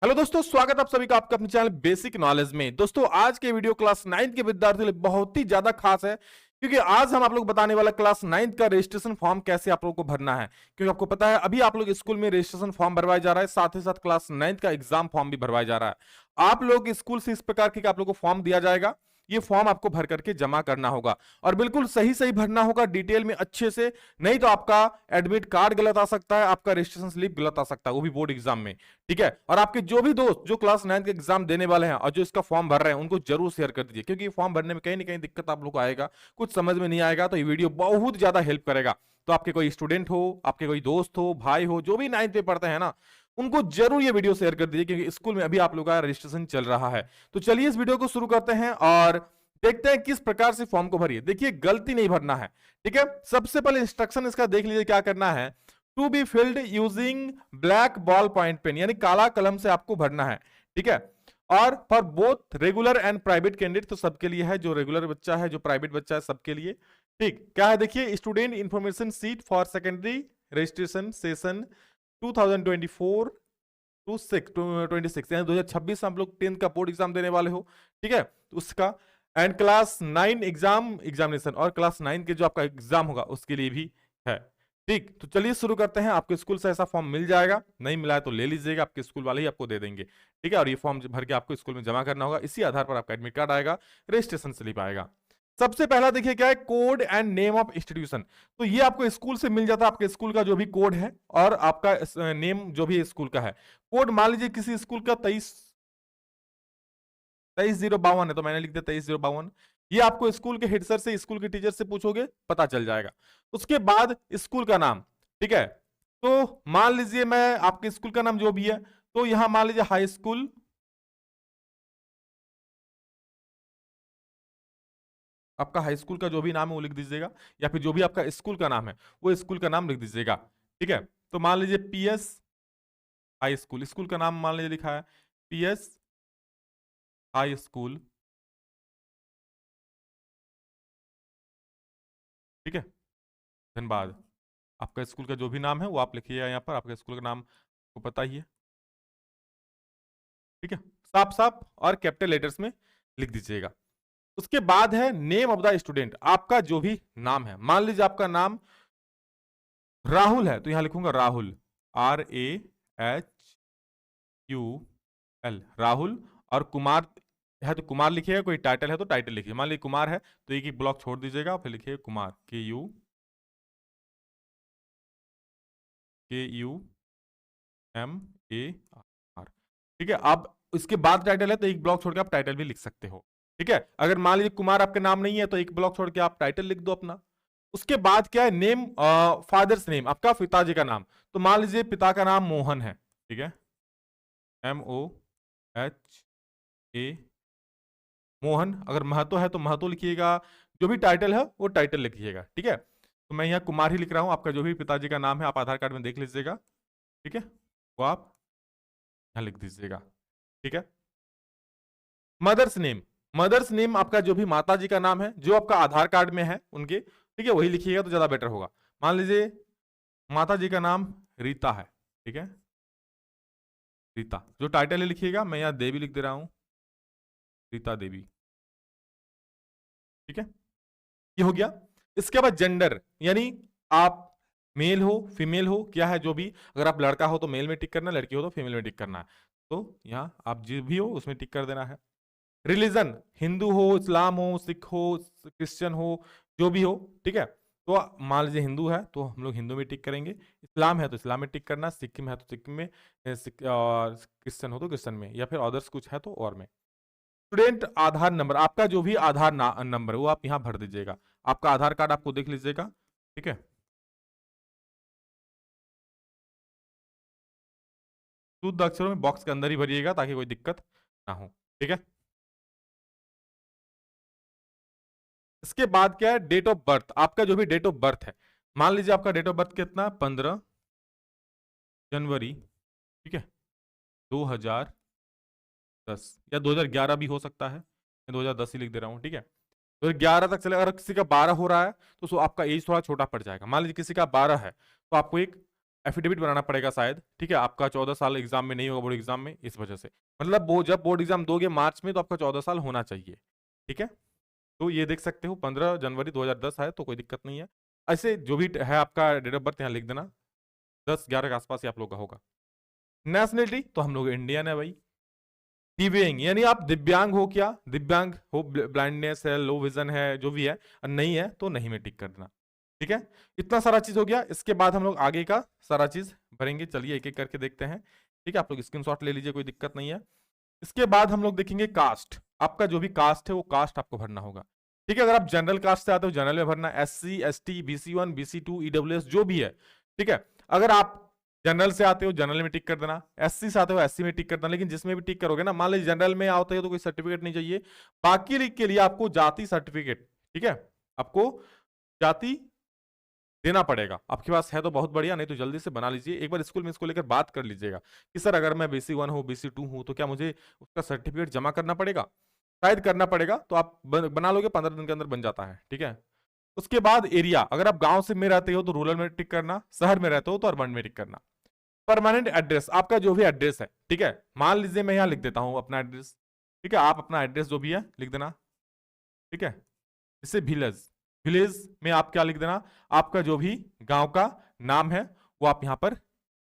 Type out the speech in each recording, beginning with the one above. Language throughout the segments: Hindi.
हेलो दोस्तों, स्वागत आप सभी का आपका अपने चैनल बेसिक नॉलेज में। दोस्तों, आज के वीडियो क्लास 9th के विद्यार्थियों के लिए बहुत ही ज्यादा खास है, क्योंकि आज हम आप लोग बताने वाला क्लास 9th का रजिस्ट्रेशन फॉर्म कैसे आप लोगों को भरना है। क्योंकि आपको पता है अभी आप लोग स्कूल में रजिस्ट्रेशन फॉर्म भरवाया जा रहा है, साथ ही साथ क्लास 9th का एग्जाम फॉर्म भी भरवाया जा रहा है। आप लोग स्कूल से इस प्रकार के आप लोग को फॉर्म दिया जाएगा, ये फॉर्म आपको भर करके जमा करना होगा और बिल्कुल सही सही भरना होगा, डिटेल में अच्छे से। नहीं तो आपका एडमिट कार्ड गलत आ सकता है, आपका रजिस्ट्रेशन स्लिप गलत आ सकता है, वो भी बोर्ड एग्जाम में। ठीक है, और आपके जो भी दोस्त जो क्लास 9th के एग्जाम देने वाले हैं और जो इसका फॉर्म भर रहे हैं उनको जरूर शेयर कर दीजिए, क्योंकि फॉर्म भरने में कहीं ना कहीं दिक्कत आप लोग को आएगा, कुछ समझ में नहीं आएगा, तो ये वीडियो बहुत ज्यादा हेल्प करेगा। तो आपके कोई स्टूडेंट हो, आपके कोई दोस्त हो, भाई हो, जो भी 9th में पढ़ते हैं ना, उनको जरूर ये वीडियो शेयर कर दीजिए, क्योंकि स्कूल में अभी आप लोग का रजिस्ट्रेशन चल रहा है। तो चलिए इस वीडियो को शुरू करते हैं और देखते हैं किस प्रकार से फॉर्म को भरिए। देखिए, गलती नहीं भरना है। ठीक है, सबसे पहले इंस्ट्रक्शन इसका देख लीजिए क्या करना है। To be filled using black ball point pen, यानी काला कलम से आपको भरना है। ठीक है, और for both regular and private candidate, तो सबके लिए है, जो रेगुलर बच्चा है, जो प्राइवेट बच्चा है, सबके लिए। ठीक, क्या है देखिए, student information sheet for secondary registration session 2024 to 26, यानी 2026 हम लोग 10th का बोर्ड एग्जाम देने वाले हो। ठीक है, तो उसका एंड क्लास 9 एग्जामिनेशन, और क्लास 9 के जो आपका एग्जाम होगा उसके लिए भी है। ठीक, तो चलिए शुरू करते हैं। आपके स्कूल से ऐसा फॉर्म मिल जाएगा, नहीं मिला है तो ले लीजिएगा, आपके स्कूल वाले ही आपको दे देंगे। ठीक है, और ये फॉर्म भर के आपको स्कूल में जमा करना होगा, इसी आधार पर आपका एडमिट कार्ड आएगा, रजिस्ट्रेशन स्लिप आएगा। सबसे पहला देखिए क्या है, code and name of institution. तो ये आपको स्कूल से मिल जाता है, आपके स्कूल का जो भी कोड है और आपका नेम जो भी स्कूल का है। कोड मान लीजिए किसी स्कूल का 23,052 है, तो मैंने लिख दिया 23,052। ये आपको स्कूल के हेड सर से, स्कूल के टीचर से पूछोगे, पता चल जाएगा। उसके बाद स्कूल का नाम। ठीक है, तो मान लीजिए मैं आपके स्कूल का नाम जो भी है, तो यहां मान लीजिए हाई स्कूल, आपका हाई स्कूल का जो भी नाम है वो लिख दीजिएगा, या फिर जो भी आपका स्कूल का नाम है वो स्कूल का नाम लिख दीजिएगा। ठीक है, तो मान लीजिए पीएस हाई स्कूल, स्कूल का नाम मान लीजिए लिखा है पीएस हाई स्कूल। ठीक है, धन्यवाद। आपका स्कूल का जो भी नाम है वो आप लिखिएगा यहाँ पर, आपका स्कूल का नाम को पता ही है। ठीक है, साफ साफ और कैपिटल लेटर्स में लिख दीजिएगा। उसके बाद है नेम ऑफ द स्टूडेंट, आपका जो भी नाम है। मान लीजिए आपका नाम राहुल है, तो यहां लिखूंगा राहुल, RAHUL, राहुल। और कुमार है तो कुमार लिखिएगा, कोई टाइटल है तो टाइटल लिखिए। मान लीजिए कुमार है तो एक ही ब्लॉक छोड़ दीजिएगा, फिर लिखिए कुमार, KUMAR। ठीक है, अब इसके बाद टाइटल है तो एक ब्लॉक छोड़ के आप टाइटल भी लिख सकते हो। ठीक है, अगर मान लीजिए कुमार आपका नाम नहीं है तो एक ब्लॉक छोड़ के आप टाइटल लिख दो अपना। उसके बाद क्या है, नेम, फादर्स नेम, आपका पिताजी का नाम। तो मान लीजिए पिता का नाम मोहन है। ठीक है, MOHA, मोहन। अगर महतो है तो महतो लिखिएगा, जो भी टाइटल है वो टाइटल लिखिएगा। ठीक है, तो मैं यहाँ कुमार ही लिख रहा हूँ, आपका जो भी पिताजी का नाम है आप आधार कार्ड में देख लीजिएगा। ठीक है, वो आप यहाँ लिख दीजिएगा। ठीक है, मदर्स नेम, मदर्स नेम आपका जो भी माता जी का नाम है, जो आपका आधार कार्ड में है उनके, ठीक है, वही लिखिएगा तो ज्यादा बेटर होगा। मान लीजिए माता जी का नाम रीता है। ठीक है, रीता, जो टाइटल है लिखिएगा, मैं यहाँ देवी लिख दे रहा हूँ, रीता देवी। ठीक है, ये हो गया। इसके बाद जेंडर, यानी आप मेल हो फीमेल हो, क्या है जो भी, अगर आप लड़का हो तो मेल में टिक करना, लड़की हो तो फीमेल में टिक करना है। तो यहाँ आप जो भी हो उसमें टिक कर देना है। रिलीजन, हिंदू हो, इस्लाम हो, सिख हो, क्रिश्चियन हो, जो भी हो। ठीक है, तो मान लीजिए हिंदू है तो हम लोग हिंदू में टिक करेंगे, इस्लाम है तो इस्लाम में टिक करना, सिक्किम है तो सिक्किम में, और क्रिश्चियन हो तो क्रिश्चियन में, या फिर अदर्स कुछ है तो और में। स्टूडेंट आधार नंबर, आपका जो भी आधार नंबर है वो आप यहाँ भर दीजिएगा। आपका आधार कार्ड आपको देख लीजिएगा। ठीक है, शुद्ध अक्षरों में बॉक्स के अंदर ही भरिएगा ताकि कोई दिक्कत ना हो। ठीक है, इसके बाद क्या है, डेट ऑफ बर्थ, आपका जो भी डेट ऑफ बर्थ है। मान लीजिए आपका डेट ऑफ बर्थ कितना, 15 जनवरी, ठीक है, 2010, या 2011 भी हो सकता है, मैं 2010 ही लिख दे रहा हूँ। ठीक है, तो 11 तक चलेगा। अगर किसी का 12 हो रहा है तो आपका एज थोड़ा छोटा पड़ जाएगा। मान लीजिए किसी का 12 है तो आपको एक एफिडेविट बनाना पड़ेगा शायद, ठीक है। आपका 14 साल एग्जाम में नहीं होगा, बोर्ड एग्जाम में, इस वजह से। मतलब वो जब बोर्ड एग्जाम दोगे मार्च में, तो आपका 14 साल होना चाहिए, ठीक है। तो ये देख सकते हो 15 जनवरी 2010 है, तो कोई दिक्कत नहीं है। ऐसे जो भी है आपका डेट ऑफ बर्थ यहाँ लिख देना, 10-11 के आसपास ही आप लोग का होगा। नेशनलिटी तो हम लोग इंडियन है भाई। दिव्यांग यानी आप दिव्यांग हो, क्या दिव्यांग हो, ब्लाइंडनेस है, लो विजन है, जो भी है, और नहीं है तो नहीं में टिक कर देना, ठीक है। इतना सारा चीज हो गया। इसके बाद हम लोग आगे का सारा चीज भरेंगे, चलिए एक एक करके देखते हैं, ठीक है। आप लोग स्क्रीनशॉट ले लीजिए, कोई दिक्कत नहीं है। इसके बाद हम लोग देखेंगे कास्ट, आपका जो भी कास्ट है वो कास्ट आपको भरना होगा, ठीक है। अगर आप जनरल कास्ट से आते हो जनरल में भरना, SC ST BC1 BC2 EWS जो भी है, ठीक है। अगर आप जनरल से आते हो जनरल में टिक कर देना, SC से आते हो SC में टिक कर देना। लेकिन जिसमें भी टिक करोगे ना, मान लीजिए जनरल में आते हो तो कोई सर्टिफिकेट नहीं चाहिए, बाकी के लिए आपको जाति सर्टिफिकेट, ठीक है, आपको जाति देना पड़ेगा। आपके पास है तो बहुत बढ़िया, नहीं तो जल्दी से बना लीजिए। एक बार स्कूल में इसको लेकर बात कर लीजिएगा कि सर अगर मैं BC1 हूँ BC2 हूँ तो क्या मुझे उसका सर्टिफिकेट जमा करना पड़ेगा, शायद करना पड़ेगा। तो आप बना लोगे, 15 दिन के अंदर बन जाता है, ठीक है। उसके बाद एरिया, अगर आप गांव से में रहते हो तो रूरल में टिक करना, शहर में रहते हो तो अर्बन में टिक करना। परमानेंट एड्रेस, आपका जो भी एड्रेस है, ठीक है। मान लीजिए मैं यहाँ लिख देता हूँ अपना एड्रेस, ठीक है। आप अपना एड्रेस जो भी है लिख देना, ठीक है। इससे विलेज, विलेज में आप क्या लिख देना, आपका जो भी गांव का नाम है वो आप यहाँ पर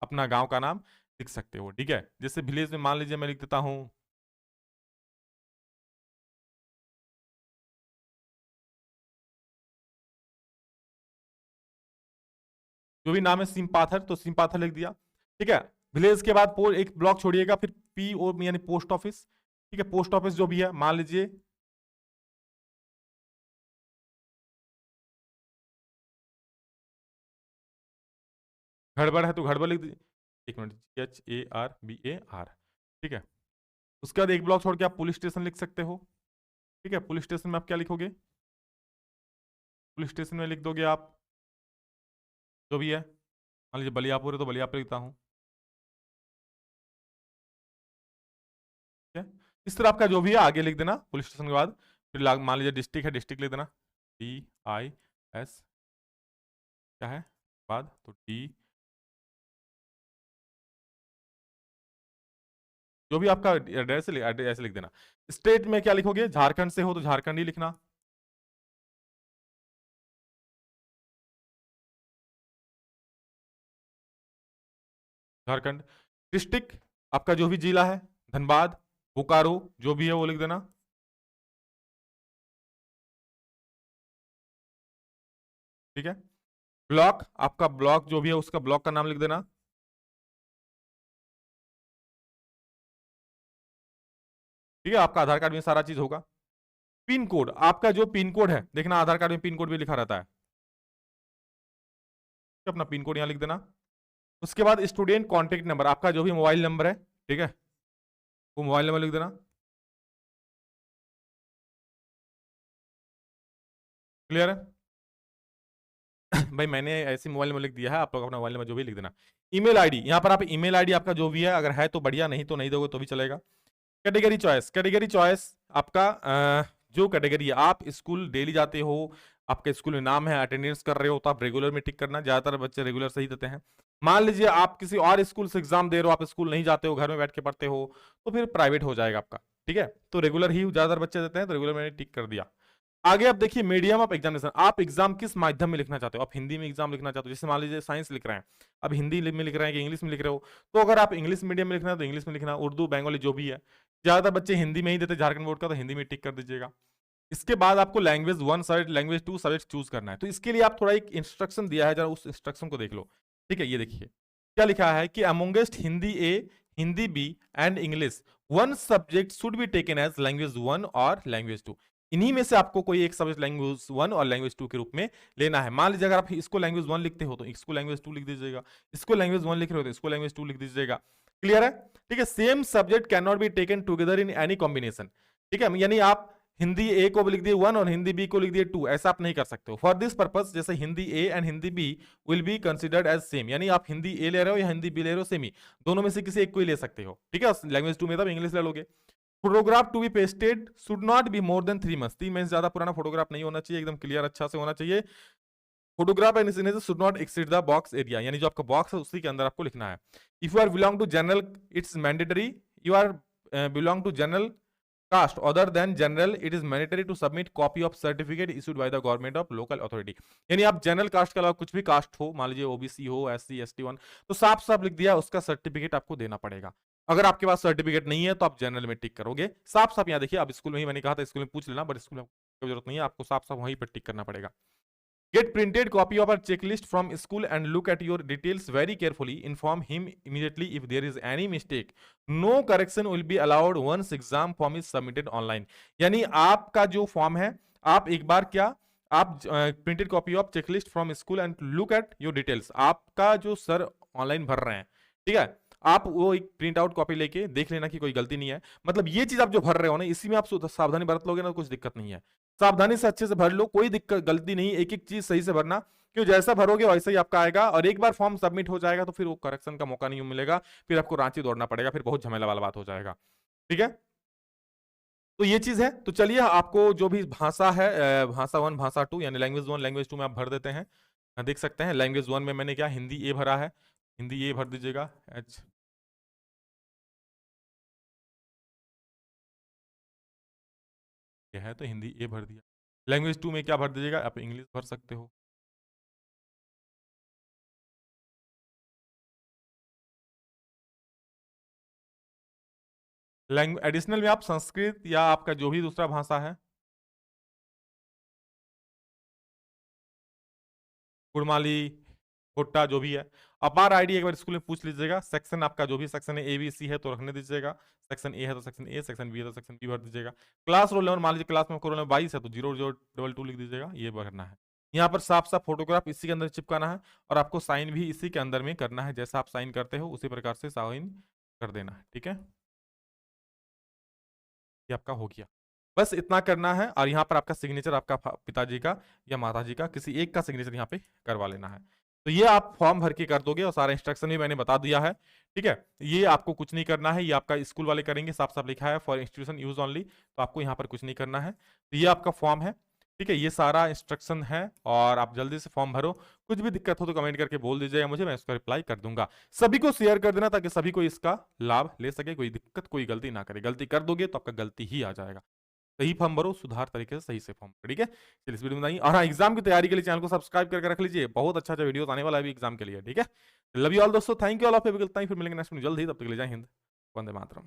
अपना गांव का नाम लिख सकते हो, ठीक है। जैसे विलेज में मान लीजिए मैं लिख देता हूं जो भी नाम है सिंपाथर, तो सिंपाथर लिख दिया, ठीक है। विलेज के बाद एक ब्लॉक छोड़िएगा, फिर PO यानी पोस्ट ऑफिस, ठीक है। पोस्ट ऑफिस जो भी है मान लीजिए गड़बड़ है तो गड़बड़ लिख दीजिए, एक मिनट, HARBAR, ठीक है। उसके बाद एक ब्लॉक छोड़ के आप पुलिस स्टेशन लिख सकते हो, ठीक है। पुलिस स्टेशन में आप क्या लिखोगे, पुलिस स्टेशन में लिख दोगे आप जो भी है, मान लीजिए बलियापुर है तो बलियापुर लिखता हूँ, ठीक है। इस तरह आपका जो भी है आगे लिख देना पुलिस स्टेशन के बाद। फिर मान लीजिए डिस्ट्रिक्ट है, डिस्ट्रिक्ट लिख देना, DIS, क्या है बाद, तो D, जो भी आपका एड्रेस है ऐसे लिख देना। स्टेट में क्या लिखोगे, झारखंड से हो तो झारखंड ही लिखना, झारखंड। डिस्ट्रिक्ट आपका जो भी जिला है, धनबाद, बोकारो, जो भी है वो लिख देना, ठीक है। ब्लॉक, आपका ब्लॉक जो भी है उसका ब्लॉक का नाम लिख देना, ठीक है। आपका आधार कार्ड में सारा चीज होगा। पिन कोड, आपका जो पिन कोड है देखना, आधार कार्ड में पिन कोड भी लिखा रहता है, अपना पिन कोड यहाँ लिख देना। उसके बाद स्टूडेंट कॉन्टेक्ट नंबर, आपका जो भी मोबाइल नंबर है, ठीक है, वो मोबाइल नंबर लिख देना, क्लियर है। भाई मैंने ऐसे मोबाइल नंबर लिख दिया है, आप लोग अपना मोबाइल नंबर जो भी लिख देना। ईमेल आईडी, यहाँ पर आप ईमेल आईडी आपका जो भी है, अगर है तो बढ़िया, नहीं तो नहीं दोगे तो भी चलेगा। कैटेगरी चॉइस, कैटेगरी चॉइस आपका जो कैटेगरी है, आप स्कूल डेली जाते हो, आपके स्कूल में नाम है, अटेंडेंस कर रहे हो, तो आप रेगुलर में टिक करना, ज्यादातर बच्चे रेगुलर सही देते हैं। मान लीजिए आप किसी और स्कूल से एग्जाम दे रहे हो, आप स्कूल नहीं जाते हो, घर में बैठ के पढ़ते हो, तो फिर प्राइवेट हो जाएगा आपका, ठीक है। तो रेगुलर ही ज्यादातर बच्चे देते हैं, तो रेगुलर मैंने टिक कर दिया। आगे आप देखिए मीडियम ऑफ एग्जामिनेशन, आप एग्जाम किस माध्यम में लिखना चाहते हो, आप हिंदी में एग्जाम लिखना चाहते हो, जैसे मान लीजिए साइंस लिख रहे हैं, अब हिंदी में लिख रहे हैं कि इंग्लिश में लिख रहे हो, तो अगर आप इंग्लिश मीडियम में लिखना है तो इंग्लिश में लिखना, उर्दू बंगाली जो भी है, ज्यादातर बच्चे हिंदी में ही देते झारखंड बोर्ड का, तो हिंदी में टिक कर दीजिएगा। इसके बाद आपको language 1 subject, language 2 subject choose करना है, तो इसके लिए आप थोड़ा एक इंस्ट्रक्शन दिया है, जरा उस इंस्ट्रक्शन को देख लो, ठीक है। ये देखिए क्या लिखा है कि amongst Hindi A, Hindi B and English, one subject should be taken as language 1 और लैंग्वेज 2। इन्हीं में से आपको कोई एक सब्जेक्ट लैंग्वेज 1 और लैंग्वेज 2 के रूप में लेना है। मान लीजिए अगर आप इसको लैंग्वेज 1 लिखते हो तो इसको लैंग्वेज 2 लिख दीजिएगा, इसको लैंग्वेज 1 लिख रहे हो तो इसको लैंग्वेज 2 लिख दीजिएगा, क्लियर है, ठीक है। Same subject can not be taken together in any combination, ठीक है। यानी आप हिंदी A को लिख दिए 1 और हिंदी B को लिख दिए 2, ऐसा आप नहीं कर सकते हो। फॉर दिस पर्पस, जैसे Hindi A and Hindi B will be considered as same, यानी आप हिंदी A ले रहे हो या हिंदी B ले रहे हो, सेम ही, दोनों में से किसी एक को ही ले सकते हो, ठीक है। लैंग्वेज 2 में तब इंग्लिश ले लोगे। Photograph to be pasted should not be more than 3 months, 3 month ज्यादा पुराना फोटोग्राफ नहीं होना चाहिए, एकदम क्लियर अच्छा से होना चाहिए। Photograph and signature should not exceed the box area, यानी जो आपका बॉक्स है उसी के अंदर आपको लिखना है। If you are belong to general it's mandatory, you are belong to general caste other than general it is mandatory to submit copy of certificate issued by the government of local authority. यानी आप जनरल कास्ट के अलावा कुछ भी कास्ट हो, मान लीजिए ओबीसी हो, एससी एसटी 1, तो साफ साफ लिख दिया उसका सर्टिफिकेट आपको देना पड़ेगा। अगर आपके पास सर्टिफिकेट नहीं है तो आप जनरल में टिक करोगे। साफ साफ यहाँ देखिए, आप स्कूल में ही, मैंने कहा था स्कूल में पूछ लेना, बट स्कूल में जरूरत नहीं है, आपको साफ साफ वहीं पर टिक करना पड़ेगा। Get printed copy of a checklist from school and look at your details very carefully. Inform him immediately if there is any mistake. No correction will be allowed once exam form is submitted online. यानी आपका जो फॉर्म है, आप एक बार क्या, आप printed copy of checklist from school and look at your details, आपका जो सर ऑनलाइन भर रहे हैं, ठीक है, आप वो एक प्रिंट आउट कॉपी लेके देख लेना कि कोई गलती नहीं है। मतलब ये चीज आप जो भर रहे हो ना, इसी में आप सावधानी बरत लोगे ना, कुछ दिक्कत नहीं है। सावधानी से अच्छे से भर लो, कोई दिक्कत गलती नहीं, एक एक चीज सही से भरना, क्यों जैसा भरोगे वैसा ही आपका आएगा। और एक बार फॉर्म सबमिट हो जाएगा तो फिर वो करेक्शन का मौका नहीं मिलेगा, फिर आपको रांची दौड़ना पड़ेगा, फिर बहुत झमेला वाला बात हो जाएगा। ठीक है, तो ये चीज है। तो चलिए, आपको जो भी भाषा है, भाषा 1 भाषा 2 यानी लैंग्वेज 1 लैंग्वेज 2 में आप भर देते हैं। देख सकते हैं लैंग्वेज 1 में मैंने क्या हिंदी ए भरा है, हिंदी ए भर दीजिएगा। एच है तो हिंदी ए भर दिया। लैंग्वेज 2 में क्या भर दीजिएगा, आप इंग्लिश भर सकते हो। लैंग्वेज एडिशनल में आप संस्कृत या आपका जो भी दूसरा भाषा है, कुड़माली, भुट्टा, जो भी है। अपार आईडी एक बार स्कूल में पूछ लीजिएगा। सेक्शन आपका जो भी सेक्शन है, ए बी सी है तो रखने दीजिएगा, सेक्शन ए है तो सेक्शन ए, सेक्शन बी है तो सेक्शन बी भर दीजिएगा। क्लास रोल नंबर मान लीजिए क्लास में रोल नंबर 22 है तो 0022 लिख दीजिएगा, ये भरना है। यहाँ पर साफ साफ फोटोग्राफ इसी के अंदर चिपकाना है और आपको साइन भी इसी के अंदर में करना है। जैसा आप साइन करते हो उसी प्रकार से साइन कर देना है। ठीक है, ये आपका हो गया, बस इतना करना है। और यहाँ पर आपका सिग्नेचर, आपका पिताजी का या माताजी का, किसी एक का सिग्नेचर यहाँ पे करवा लेना है। तो ये आप फॉर्म भर के कर दोगे और सारा इंस्ट्रक्शन भी मैंने बता दिया है। ठीक है, ये आपको कुछ नहीं करना है, ये आपका स्कूल वाले करेंगे, साफ साफ लिखा है फॉर इंस्टीट्यूशन यूज ओनली, तो आपको यहाँ पर कुछ नहीं करना है। तो ये आपका फॉर्म है। ठीक है, ये सारा इंस्ट्रक्शन है और आप जल्दी से फॉर्म भरो। कुछ भी दिक्कत हो तो कमेंट करके बोल दीजिएगा मुझे, मैं उसका रिप्लाई कर दूंगा। सभी को शेयर कर देना ताकि सभी को इसका लाभ ले सके, कोई दिक्कत कोई गलती ना करे। गलती कर दोगे तो आपका गलती ही आ जाएगा। सही फॉर्म भरो, सुधार तरीके से सही से फॉर्म भरो। ठीक है, चलिए इस वीडियो में बताइए। और हाँ, एग्जाम की तैयारी के लिए चैनल को सब्सक्राइब करके रख लीजिए, बहुत अच्छा वीडियो आने वाला है अभी एग्जाम के लिए। ठीक है, लव यू ऑल दोस्तों, थैंक यू ऑल ऑफ, फिर मिलेंगे नेक्स्ट में जल्द ही, तब तक के लिए जय हिंद, वंदे मातरम।